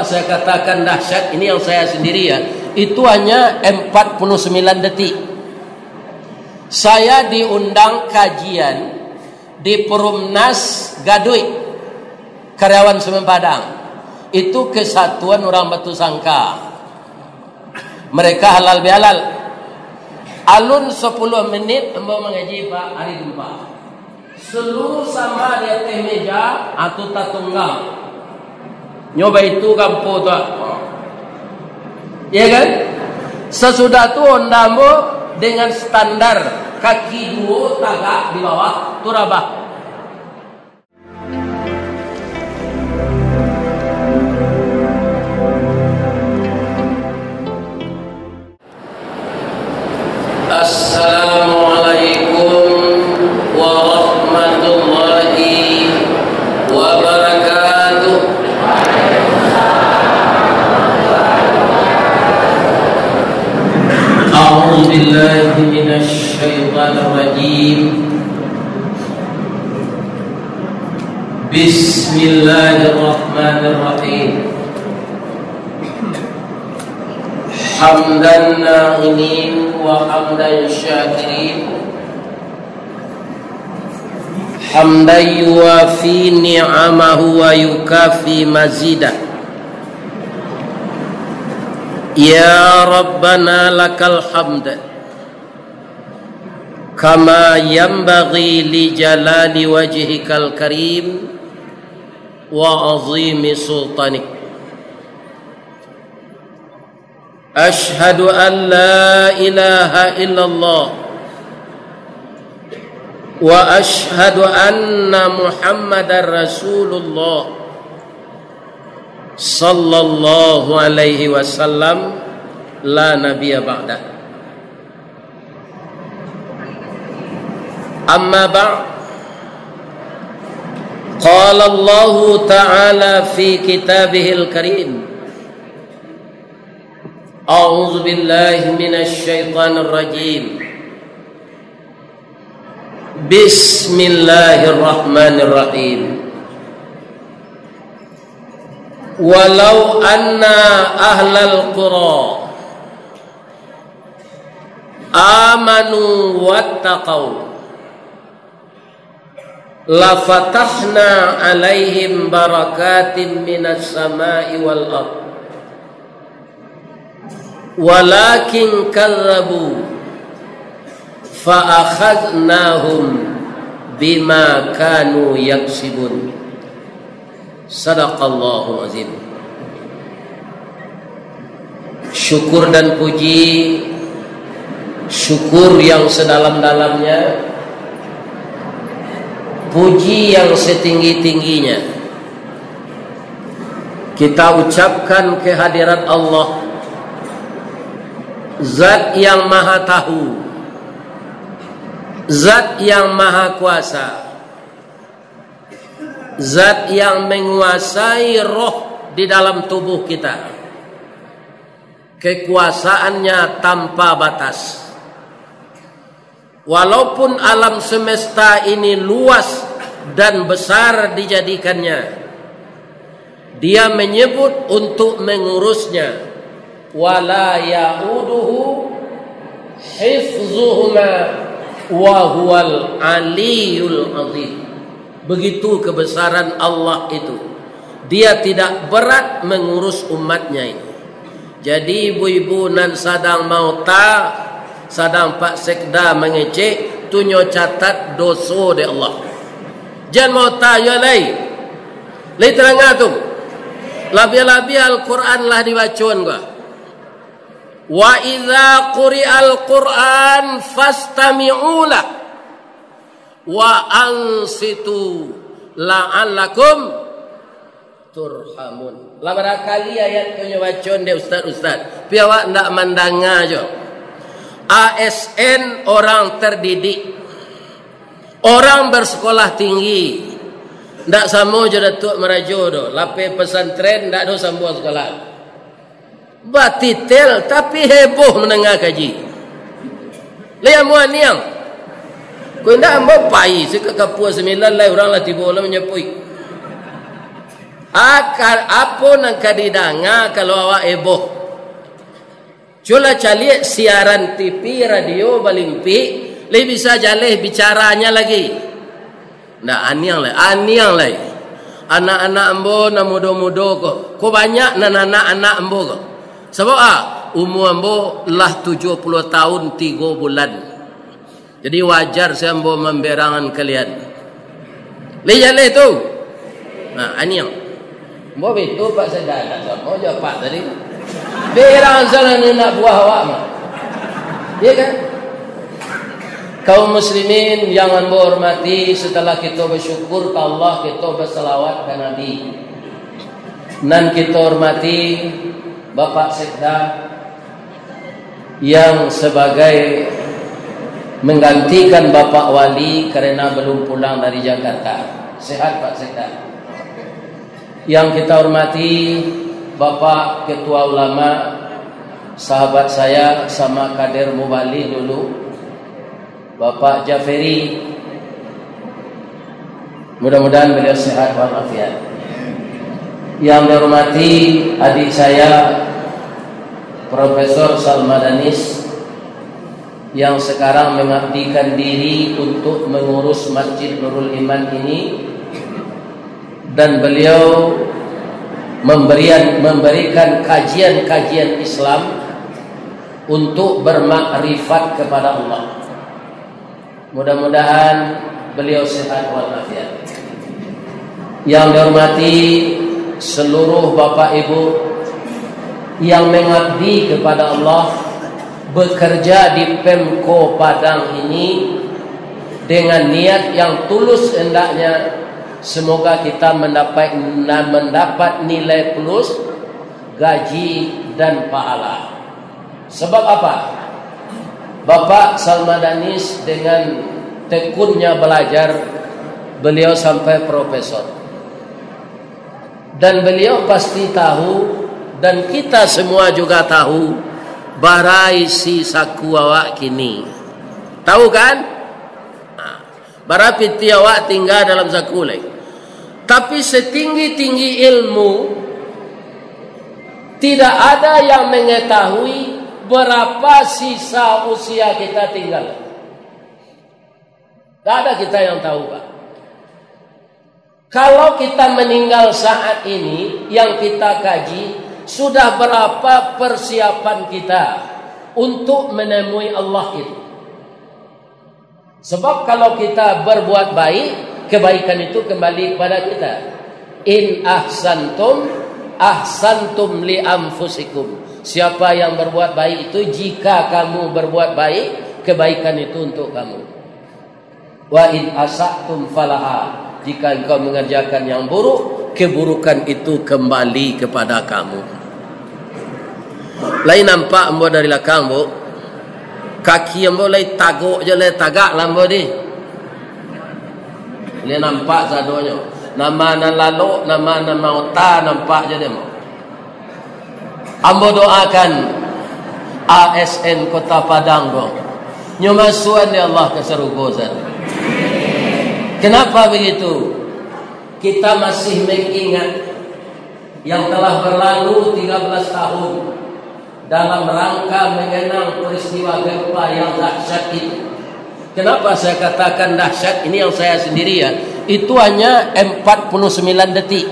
saya katakan dahsyat ini yang saya sendiri ya, itu hanya 49 detik. Saya diundang kajian di Perumnas Gadui, karyawan Semen Padang. Itu kesatuan orang Batu Sangka. Mereka halal bihalal. Alun 10 menit embo mengaji Pak hari gempa. Seluruh sama di atas meja atau tatunggal. Nyoba itu kampo tu. Ya kan? Sesudah tu ondamo dengan standar kaki dua tagak di bawah turabah. Assalamualaikum warahmatullahi wabarakatuh. A'udzu billahi minasy syaithanir rajim. Bismillahirrahmanirrahim. Hamdan na'imin wa hamdan syakirin. Hamdan yuwafi ni'amahu wa yukafi mazidah. Ya Rabbana lakal hamd kama yanbaghi li jalali wajhikal karim wa azimi sultanik. Ashhadu an la ilaha illallah wa ashhadu anna Muhammadar Rasulullah sallallahu alaihi wasallam la nabiyya ba'da. Amma ba'd. Qala Allah ta'ala fi kitabihil karim. A'udzu billahi minasy syaithanir rajim. Bismillahirrahmanirrahim. Walau anna ahlal qura amanu wattaqau la fatahna alaihim barakatim minas samai wal ard walakin kazzabu fa akhadnahum bima kanu yaksibun. Sadaqallahu azim. Syukur dan puji, syukur yang sedalam-dalamnya, puji yang setinggi-tingginya kita ucapkan kehadirat Allah, Zat yang maha tahu, Zat yang maha kuasa, Zat yang menguasai roh di dalam tubuh kita. Kekuasaannya tanpa batas. Walaupun alam semesta ini luas dan besar dijadikannya, Dia menyebut untuk mengurusnya. Wala ya'uduhu hifzuhuma wa huwal aliyul azim. Begitu kebesaran Allah itu. Dia tidak berat mengurus umatnya ini. Jadi ibu-ibu nan sadang mau sadang Pak Sekda mengecek, tunyo catat dosa de Allah. Jangan mau ya lay. Lay terangah tu. Labi-labi Al-Quran lah dibacakan gua. Wa idza quri'al Quran fastami'u lah. Wa ansitu la'allakum turhamun. Lah barangkali ayat punya bacaan dia ustaz-ustaz. Piawak ndak mandanga aja. ASN orang terdidik. Orang bersekolah tinggi. Ndak sama je Datuk Merajo do. Lape pesantren ndak do sambung sekolah. Batitel tapi heboh menengah kaji. Lihat muan niang. Kau ndak mau pai, sekat kapua 9 lai orang lah tiba lah menyepui. Akal apa nak kadidanga kalau awak eboh. Cula calik siaran TV, radio, balimpi, lebih bisa jaleh bicaranya lagi. Ndak aniang lah. Anak-anak ambo na muda-muda ko banyak na anak-anak ambo ko. Sebab umur ambo lah 70 tahun 3 bulan. Jadi wajar saya ambo memberangan kalian. Leh tu. Nah, aniang. Mau betul Pak Sedana sama je Pak tadi. Berang sana ni nak buah awak mah. Ya kan? Kaum muslimin yang amba hormati, setelah kita bersyukur ke Allah, kita berselawat ke Nabi. Dan kita hormati Bapak Sekda yang sebagai menggantikan Bapak Wali kerana belum pulang dari Jakarta. Sehat Pak Sekda. Yang kita hormati Bapak Ketua Ulama, sahabat saya sama kader Mubali dulu, Bapak Jaferi. Mudah-mudahan beliau sehat walafiat. Yang dihormati adik saya Profesor Salmadanis yang sekarang mengabdikan diri untuk mengurus Masjid Nurul Iman ini, dan beliau memberikan kajian-kajian Islam untuk bermakrifat kepada Allah. Mudah-mudahan beliau sehat walafiat. Yang dihormati seluruh Bapak Ibu yang mengabdi kepada Allah, bekerja di Pemko Padang ini dengan niat yang tulus hendaknya. Semoga kita mendapat nilai plus, gaji dan pahala. Sebab apa? Bapak Salmadanis dengan tekunnya belajar, beliau sampai profesor. Dan beliau pasti tahu, dan kita semua juga tahu, barai si saku awak kini. Tahu kan? Bara piti awak tinggal dalam saku lagi. Tapi setinggi-tinggi ilmu, tidak ada yang mengetahui berapa sisa usia kita tinggal. Tidak ada kita yang tahu, Pak. Kalau kita meninggal saat ini, yang kita kaji, sudah berapa persiapan kita untuk menemui Allah itu. Sebab kalau kita berbuat baik, kebaikan itu kembali kepada kita. In ahsantum ahsantum li anfusikum. Siapa yang berbuat baik itu, jika kamu berbuat baik, kebaikan itu untuk kamu. Wa in asatum falaha. Jika engkau mengerjakan yang buruk, keburukan itu kembali kepada kamu. Lain nampak ambo dari belakang, Bu. Kaki ambo lai taguk je, lai tagak lambo di. Dia nampak sadonya. Nama nan lalu, nama nan mauta nampak je dia. Ambo doakan ASN Kota Padang dong. Nyomasuan ya Allah ke Serugozan. Kenapa begitu? Kita masih mengingat yang telah berlalu 13 tahun dalam rangka mengenang peristiwa gempa yang dahsyat itu. Kenapa saya katakan dahsyat? Ini yang saya sendiri ya. Itu hanya 49 detik.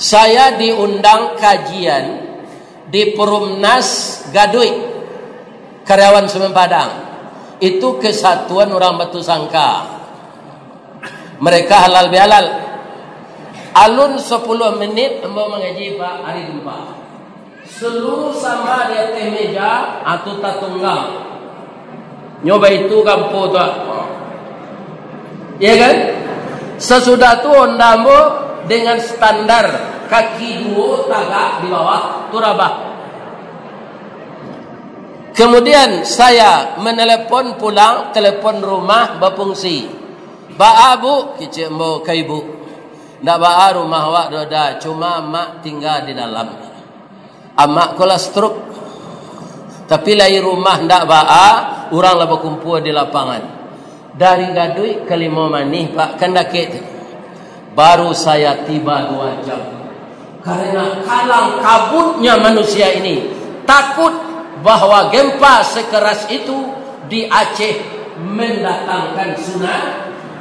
Saya diundang kajian di Perumnas Gadui, karyawan Semen Padang. Itu kesatuan orang Batu Sangka. Mereka halal bihalal. Alun 10 menit ambo mengaji Pak hari gempa. Seluruh sama di atas meja atau tatunggal. Nyoba itu kampo tu. Ya kan? Sesudah tu ondambo dengan standar kaki dua tagak di bawah turabah. Kemudian saya menelepon pulang, telepon rumah berfungsi. Ba abu kicik mo ke ibu. Ndak ba rumah awak dah, cuma mak tinggal di dalam. Amak kola stroke. Tapi lai rumah ndak ba orang lah berkumpul di lapangan. Dari Gadui ke Limau Manih Pak kan dakit. baru saya tiba 2 jam. Karena kalang kabutnya manusia ini takut bahwa gempa sekeras itu di Aceh mendatangkan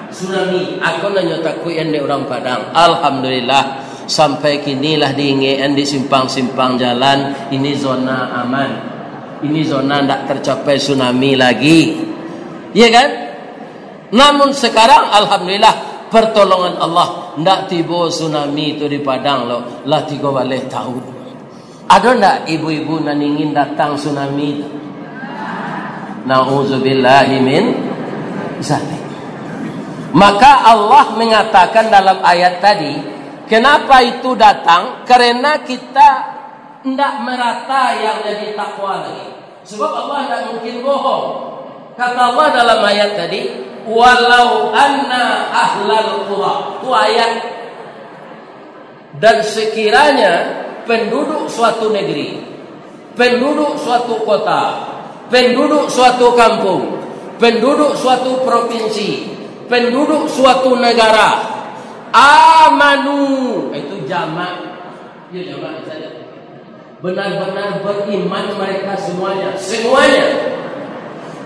tsunami. Aku nanya takut yang di orang Padang. Alhamdulillah sampai kinilah diingatkan di simpang-simpang jalan ini zona aman. Ini zona tidak tercapai tsunami lagi. Ya kan? Namun sekarang alhamdulillah pertolongan Allah, ndak tiba tsunami itu di Padang loh, lah 3 balik tahun. Ada ndak ibu-ibu nan ingin datang tsunami? Nauzubillahi min zalik. Maka Allah mengatakan dalam ayat tadi, kenapa itu datang? Karena kita ndak merata yang jadi takwa lagi. Sebab Allah tidak mungkin bohong. Kata Allah dalam ayat tadi, walau anna ahlal qura, itu ayat. Dan sekiranya penduduk suatu negeri, penduduk suatu kota, penduduk suatu kampung, penduduk suatu provinsi, penduduk suatu negara, amanu, itu jamak, ya jamak saja, benar-benar beriman mereka semuanya,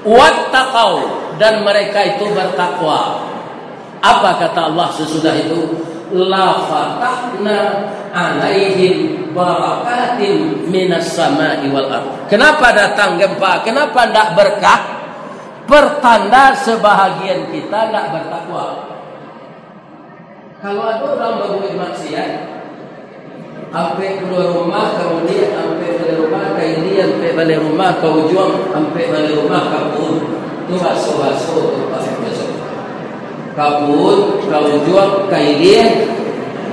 wattaqau, dan mereka itu bertakwa. Apa kata Allah sesudah itu? La fatahna alaihim barakatin minas sama'i wal ardh. Kenapa datang gempa? Kenapa tidak berkah? Pertanda sebahagian kita tidak bertakwa. Kalau ada orang berbuat maksiat, sampai keluar rumah, kemudian sampai balik rumah ke ini, sampai balik rumah ke ujung, sampai balik rumah ke pun, itu basuh-basuh itu pasti besok. Kabut, ke ujung, ke ini,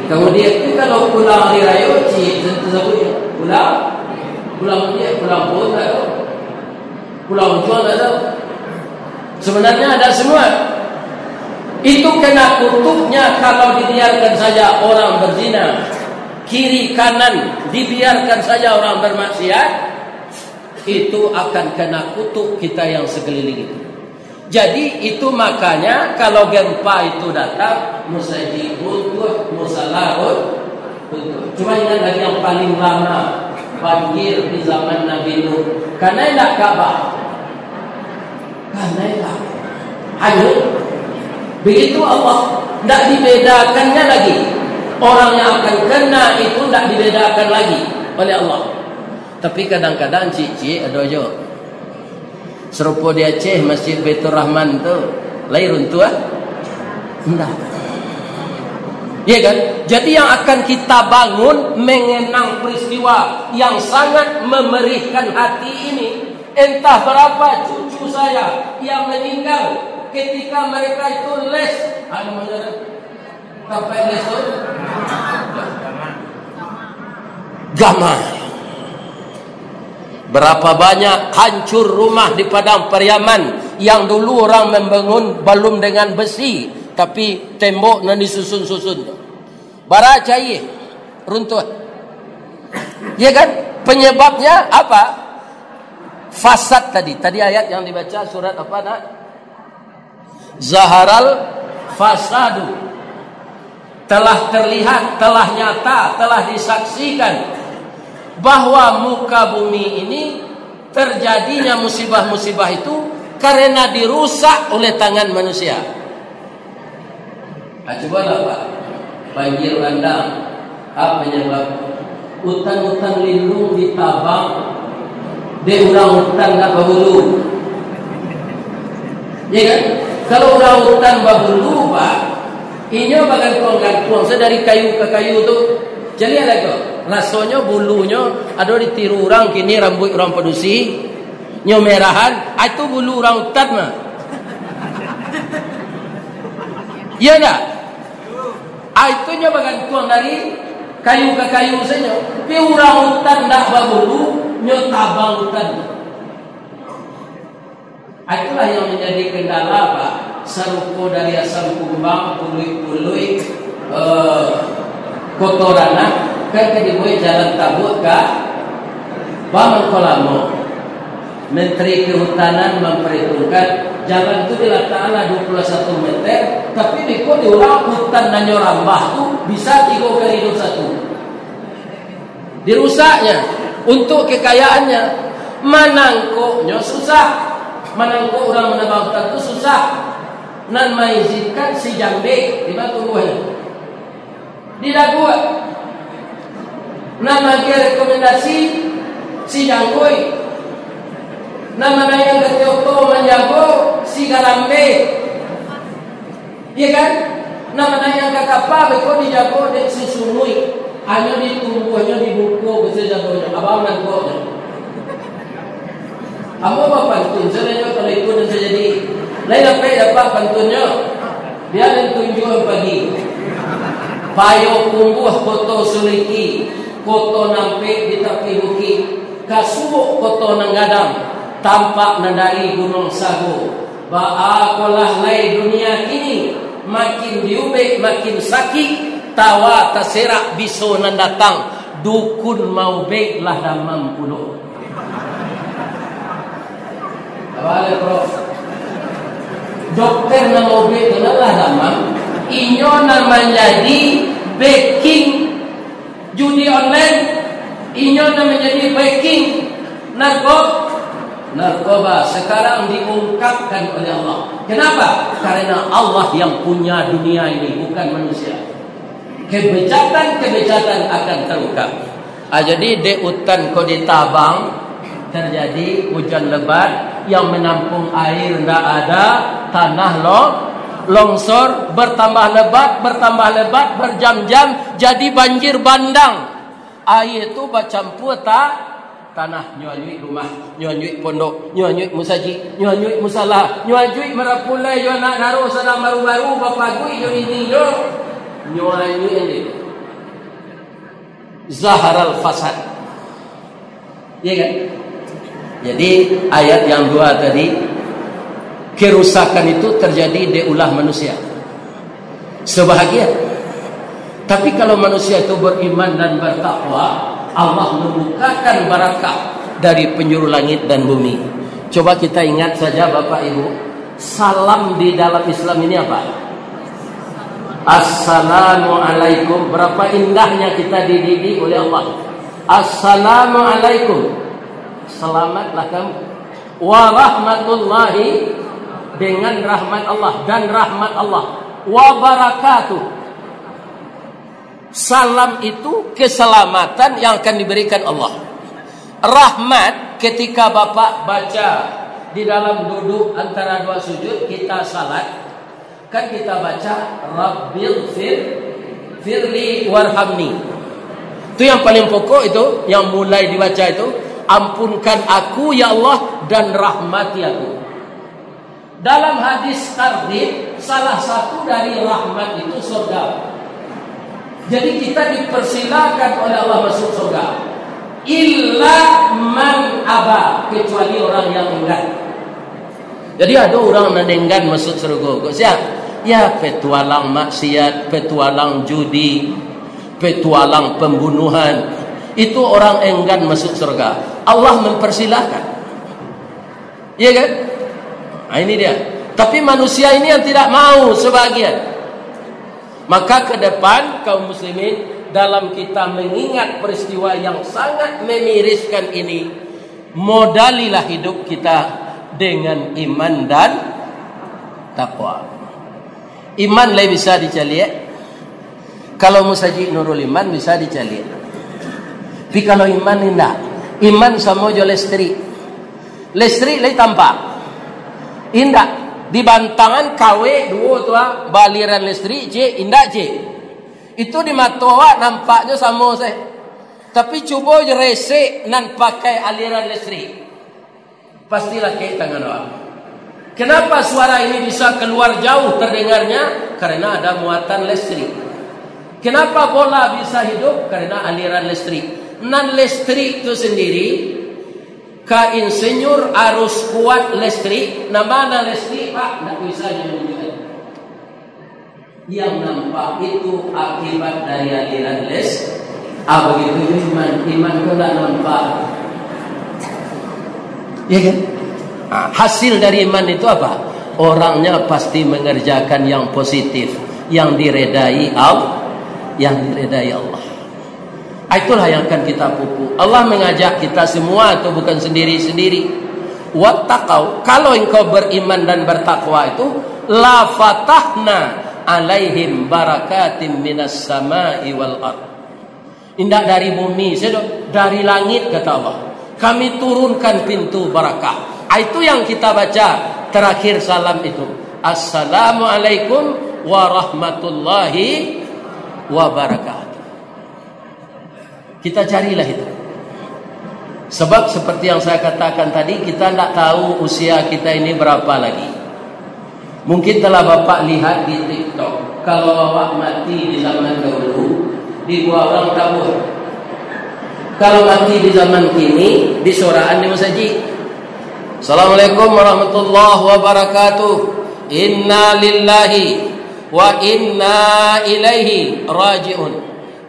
kemudian itu kalau pulang hari raya, pulang dia, pulang pun tak ada, pulang ujung tak ada. Sebenarnya ada semua. Itu kena kutuknya kalau dibiarkan saja orang berzina, kiri kanan dibiarkan saja orang bermaksiat, itu akan kena kutuk kita yang sekeliling itu. Jadi itu makanya kalau gempa itu datang, mesti runtuh, mesti larut. Cuma ingat lagi yang paling lama banjir di zaman Nabi Nuh, karena tidak Ka'bah, karena tidak hanyut. Begitu Allah, tidak dibedakannya lagi. Orang yang akan kena itu tidak dibedakan lagi oleh Allah. Tapi kadang-kadang cik-cik ada je serupa di Aceh, Masjid Baitur Rahman tu lain runtuh enggak. Ya kan? Jadi yang akan kita bangun mengenang peristiwa yang sangat memerihkan hati ini. Entah berapa cucu saya yang meninggal ketika mereka itu les, ada mana sampai les tu gamal. Berapa banyak hancur rumah di padang Pariaman yang dulu orang membangun belum dengan besi, tapi tembok nan disusun-susun. Bara cair, runtuh. Ya kan? Penyebabnya apa? Fasad tadi. Tadi ayat yang dibaca surat apa nak? Zaharal fasadu, telah terlihat, telah nyata, telah disaksikan bahwa muka bumi ini terjadinya musibah-musibah itu karena dirusak oleh tangan manusia. Cobalah Pak, banjir bandang, apa penyebab? Hutan-hutan lindung ditabang, di urang hutan tak berbulu. Ya kan? Kalau urang hutan berbulu Pak, ini bagan tuang-tuang dari kayu ke kayu tu. Jadi ada kok, rasanya bulunya ada ditiru orang kini rambut orang pedusi, nyomerahan, itu bulu orang hutan mah. Iya tak? Itunya bagan tuang dari kayu ke kayu saja. Tapi orang hutan tak berbulu, nyotabang hutan. Itulah yang menjadi kendala Pak. Serupa dari asam kumbang, pului-pului, kotoran, kan dibuat jalan tabut ke Bangun Kolamo. Menteri Kehutanan memperhitungkan jalan itu diletakkan 21 meter, tapi di orang hutan dan nyorambah itu bisa 3 kali 21. Dirusaknya untuk kekayaannya. Manangkoknya susah. Manangkok orang menambah hutan itu susah. Nan mengizinkan si jambe di batu buahnya. Tidak buat. Nan bagi rekomendasi si janggoi. Nama yang ketioto menjago si garambe, iya kan? Nama yang kakapa beko dijago dek si sumui, hanya ditunggu hanya dibuku bisa jagonya, abang nangkoknya. Amo apa pantun? Sebenarnya kalau ikut dan terjadi, lain apa yang dapat pantunnya? Biar tunjuk pagi. Payo kumbuh koto suliki, koto nampe di tepi bukit, kasubuk koto nanggadang. Tampak nandai gunung Sago. Ba'akolah lay dunia ini makin diubek makin sakit. Tawa terserak biso nandatang. Dukun mau bek lah damam pulau. Awalnya bro, dokter na mau bek lah damam. Inyo na menjadi backing judi online. Inyo na menjadi backing narkoba sekarang diungkapkan oleh Allah. Kenapa? Karena Allah yang punya dunia ini, bukan manusia. Kebejatan akan terungkap. Jadi di hutan Koditabang terjadi hujan lebat yang menampung air, tidak ada tanah longsor, bertambah lebat berjam-jam, jadi banjir bandang. Air itu bercampur tanah, nyuanyui rumah, nyuanyui pondok, nyuanyui musaji, nyuanyui musalah, nyuanyui merapulai, yo nak naruh sedang baru-baru bapa gui yo ini yo nyuanyui ini zaharal fasad, ya kan? Jadi ayat yang 2 tadi, kerusakan itu terjadi di ulah manusia sebahagian. Tapi kalau manusia itu beriman dan bertakwa, Allah membukakan barakah dari penjuru langit dan bumi. Coba kita ingat saja Bapak Ibu, salam di dalam Islam ini apa? Assalamualaikum. Berapa indahnya kita dididik oleh Allah. Assalamualaikum. Selamatlah kamu. Wa rahmatullahi, dengan rahmat Allah dan rahmat Allah. Wa barakatuh. Salam itu keselamatan yang akan diberikan Allah. Rahmat ketika Bapak baca di dalam duduk antara 2 sujud, kita salat, kan kita baca Rabbil firli warhamni. Itu yang paling pokok, itu yang mulai dibaca itu, ampunkan aku ya Allah dan rahmati aku. Dalam hadis tardid, salah satu dari rahmat itu surga. Jadi kita dipersilakan oleh Allah masuk surga. Illa man aba, kecuali orang yang enggan. Jadi ada orang yang enggan masuk surga. Kok siap? Ya petualang maksiat, petualang judi, petualang pembunuhan. Itu orang enggan masuk surga. Allah mempersilahkan. Iya kan? Nah, ini dia. Tapi manusia ini yang tidak mau sebagian. Maka ke depan kaum muslimin, dalam kita mengingat peristiwa yang sangat memiriskan ini, modalilah hidup kita dengan iman dan takwa. Iman lah bisa dicari. Kalau musaji Nurul Iman bisa dicari. Tapi kalau iman tidak, iman sama jo listrik. Listrik lagi tampak indah. Di Bantangan KW 2 tua baliran listrik C indah C. Itu di Matoa nampaknya sama saya. Tapi coba rese nan pakai aliran listrik. Pastilah kayak tangan orang. Kenapa suara ini bisa keluar jauh terdengarnya? Karena ada muatan listrik. Kenapa bola bisa hidup? Karena aliran listrik. Nan listrik itu sendiri, ka insinyur harus kuat listrik. Nama listrik Pak, tidak bisa menunjukkan. Yang nampak itu akibat dari aliran listrik. Begitu iman itu tidak nampak. Ya kan? Nah, hasil dari iman itu apa? Orangnya pasti mengerjakan yang positif, yang diredai Allah, Itulah yang akan kita pupuk. Allah mengajak kita semua itu bukan sendiri-sendiri. Wattaqau, kalau engkau beriman dan bertakwa itu, la fatahna alaihim barakatim minas sama'i wal ard. Indah dari bumi, dari langit kata Allah. Kami turunkan pintu barakah. Itu yang kita baca terakhir salam itu. Assalamualaikum warahmatullahi wabarakatuh. Kita carilah itu. Sebab seperti yang saya katakan tadi, kita tidak tahu usia kita ini berapa lagi. Mungkin telah Bapak lihat di TikTok, kalau bapak mati di zaman dahulu, dibuat orang kabur. Kalau mati di zaman kini, disoraan di masjid. Assalamualaikum warahmatullahi wabarakatuh. Inna lillahi wa inna ilaihi raji'un.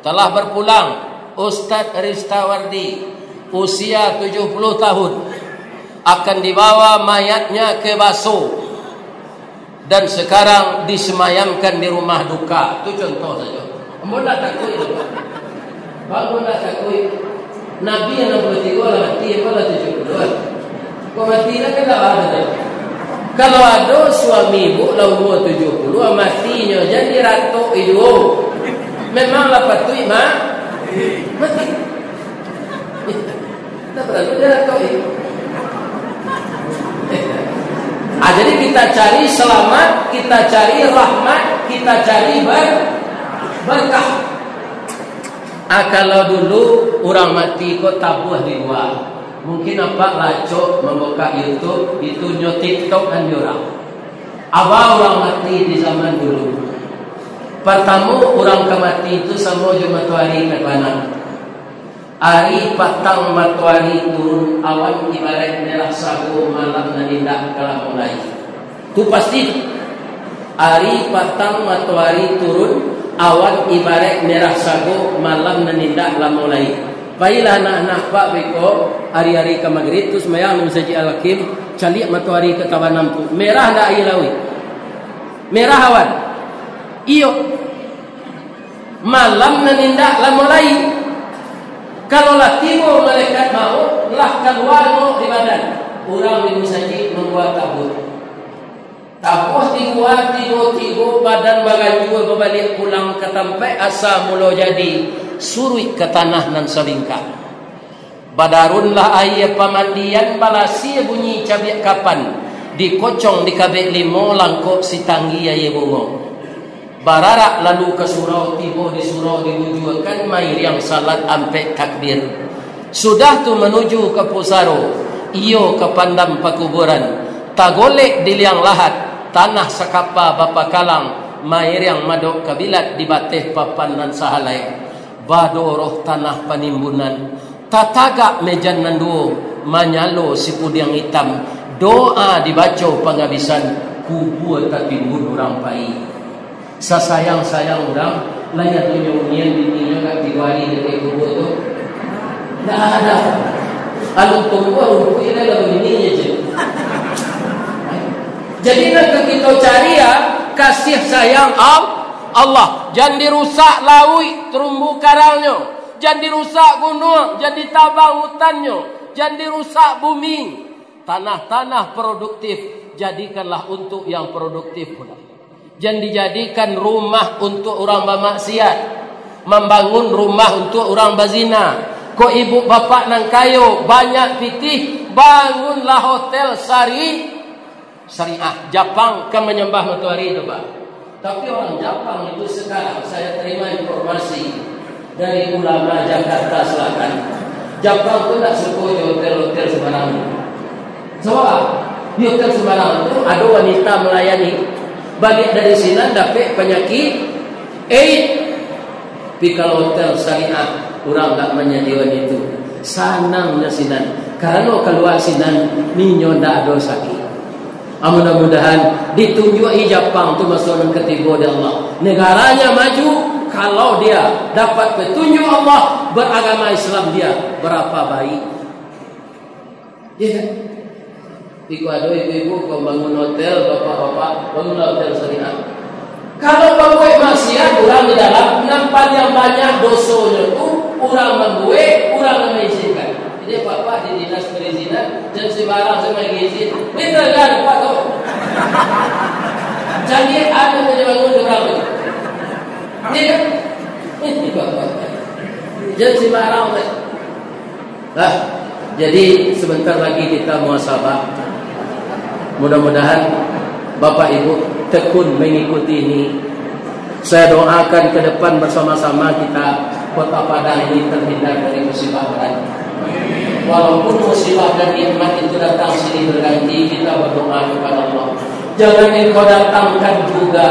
Telah berpulang Ustadz Ristawardi, usia 70 tahun, akan dibawa mayatnya ke Baso dan sekarang disemayamkan di rumah duka. Itu contoh saja. Mula takut itu. Bangun takut. Nabi yang 63 lah mati, apa lah 70. Kau mati lah kan tak ada. Kalau ada suami ibu lah umur 70, matinya jadi ratu itu. Memanglah patut mati. Tak perlu dia ratu itu. Jadi kita cari selamat, kita cari rahmat, kita cari berkah. Kalau dulu orang mati kok tabuh di luar, mungkin apa lacok membuka YouTube itu nyo TikTok kan orang. Apa orang mati di zaman dulu? Pertama orang kemati itu sama je matahari ke kanan. Hari patang matahari turun, awan ibarat merah sagu, malam nanindak kalau mulai. Itu pasti. Hari patang matahari turun, awan ibarat merah sagu, malam nanindak lah mulai. Baiklah anak-anak Pak Beko, hari-hari ke maghrib tu semayang masjid Al-Hakim, calik matahari ke kawan nampu. Merah dah air lawi. Merah awan. Iyo. Malam nanindak lah mulai. Kalau lah timur malaikat maut, lah keluar maut di badan. Orang di masjid membuat tabur. Tabur dibuat tiga-tiga badan bagai jua berbalik pulang ke tempat asal mula jadi surut ke tanah nan selingkar. Badarunlah air pemandian balasi bunyi cabiak kapan. Dikocong di kabek limo langkok si tanggi air bunga. Bararak lalu ke surau, tiba di surau diwujudkan mair yang salat ampe takbir. Sudah tu menuju ke Pusaro, iyo ke pandam pakuburan. Tagolek di liang lahat, tanah sakapa bapa kalang, mair yang madok kabilat di bateh papan dan sahalai. Badoroh tanah panimbunan, tatagak mejan nanduo, manyalo si pudiang hitam. Doa dibaca penghabisan, kubur tertimbun orang baik. Sasayang-sayang orang layak unian dininya kat diwali dekat kubur tu. Tak ada. Alu tunggu rupi dia lalu ininya je. Jadi nak kita cari ya kasih sayang Allah. Jangan dirusak laut terumbu karangnya. Jangan dirusak gunung, jangan ditabang hutannya, jangan dirusak bumi. Tanah-tanah produktif jadikanlah untuk yang produktif pula. Jangan dijadikan rumah untuk orang bermaksiat, membangun rumah untuk orang berzina. Kok ibu bapak nang kayo banyak pitih, bangunlah hotel syariah. Jepang kan menyembah matahari itu Pak. Tapi orang Jepang itu sekarang saya terima informasi dari ulama Jakarta Selatan. Jepang itu tak suka di hotel-hotel sembarangan. Sebab di hotel sembarangan itu ada wanita melayani. Balik dari sini dapat penyakit AIDS. Tapi kalau hotel syariah orang tak menyediakan itu. Sanangnya sinan. Karena keluar sinan minyo tak ada sakit. Mudah-mudahan ditunjuki Jepang tu masuk ke ketiga dari Allah. Negaranya maju kalau dia dapat petunjuk Allah beragama Islam dia berapa baik. Ya kan? Iku ada ibu-ibu kau bangun hotel, bapak-bapak bangun hotel syariah. Kalau pegawai maksiat orang di dalam nampak yang banyak dosanya itu orang membuat, orang mengizinkan. Jadi bapak di dinas perizinan dan sembarang sama izin. Betul kan Pak kau? Jadi ada yang bangun orang itu. Tidak. Ini bapak. Jadi sembarang. Nah, jadi sebentar lagi kita muhasabah. Mudah-mudahan Bapak Ibu tekun mengikuti ini. Saya doakan ke depan bersama-sama kita Kota Padang ini terhindar dari musibah berat. Walaupun musibah dan nikmat itu datang silih berganti, kita berdoa kepada Allah. Jangan engkau datangkan juga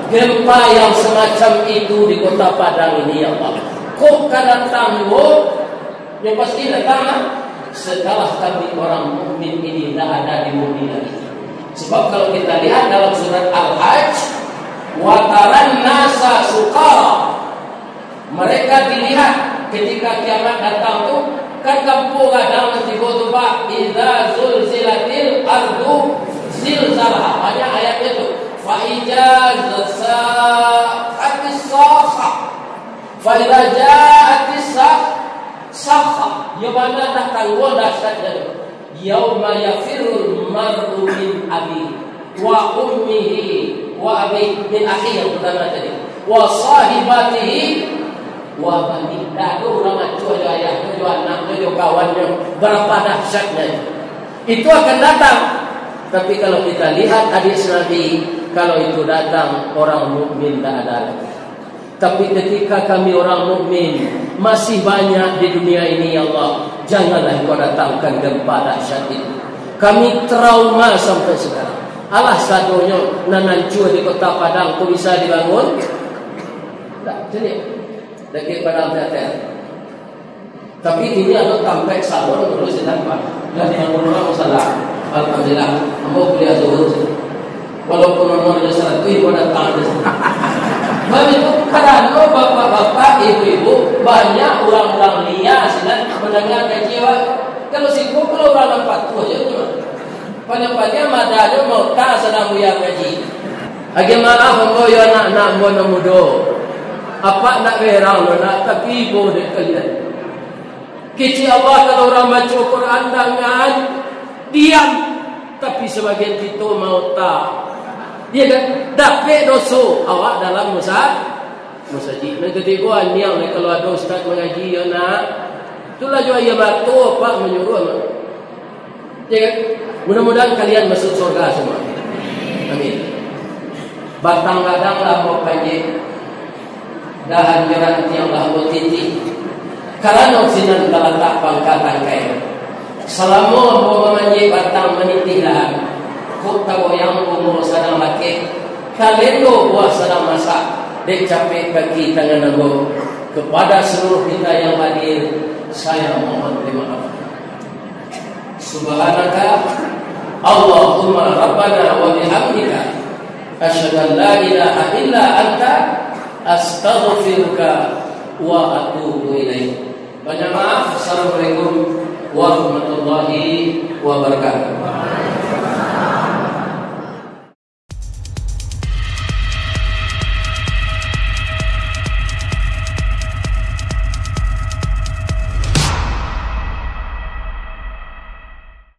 gempa yang semacam itu di Kota Padang ini ya Allah. Kok datang yang pasti datang setelah kami orang mukmin ini tidak ada di bumi lagi. Sebab kalau kita lihat dalam surat Al-Hajj, wataran nasa sukara, mereka dilihat ketika kiamat datang tu kan kampung ada tiba-tiba idza zulzilatil ardu zilzalaha. Banyak ayatnya tu. Fa idza sa'atis sakha, fa idza ja'atis sakha, yawma datang dahsyatnya. Yauma yafirul mar'u min abi wa ummihi wa abi min akhi yang pertama tadi wa sahibatihi wa bani. Dah tu orang acuh jo ayah jo anak jo kawannya, berapa dahsyatnya itu akan datang. Tapi kalau kita lihat hadis Nabi, kalau itu datang orang mukmin tak ada lagi. Tapi ketika kami orang mukmin masih banyak di dunia ini ya Allah, janganlah Engkau datangkan gempa dahsyat itu. Kami trauma sampai sekarang. Alah sadonya nanancua di Kota Padang tu bisa dibangun. Tak, jadi dekat Padang Teater. Tapi ini ada kampek sabon terus ditambah. Dan yang orang masalah. Alhamdulillah, ambo kuliah zuhur. Walaupun nomornya 100 ibu datang. Begitu karena bapak-bapak, ibu-ibu, banyak orang-orang liar dan mendengar kecewa. Kalau sibuk kalau orang dapat tu aja cuma. Pada-pada madanya mau tak sedang buyar gaji. Agi maaf ambo yo anak-anak ambo muda. Apa nak berang nak tapi ibu dek kalian. Kecil Allah kalau orang baca Quran dengan diam, tapi sebagian kita mau tak. Dia kan dapat dosa awak dalam musajid. Nanti ketiga niang kalau ada ustaz mengaji ya nak, itulah juga ia batu apa menyuruh. Ya kan? Mudah-mudahan kalian masuk surga semua. Amin. Batang gadang lah mau panjang, dahan merah tiang lah mau titik. Karena sinan terletak pangkatan kaya. Selama mau memanjang batang menitilah. Kok tahu yang umur sedang laki, kalendo buah sedang masak, dek capek kaki tangan aku. Kepada seluruh kita yang hadir, saya mohon terima kasih. Subhanaka Allahumma Rabbana wa bihamdika asyhadu an la ilaha illa anta astaghfiruka wa atubu ilaik. Banyak maaf. Assalamualaikum warahmatullahi wabarakatuh.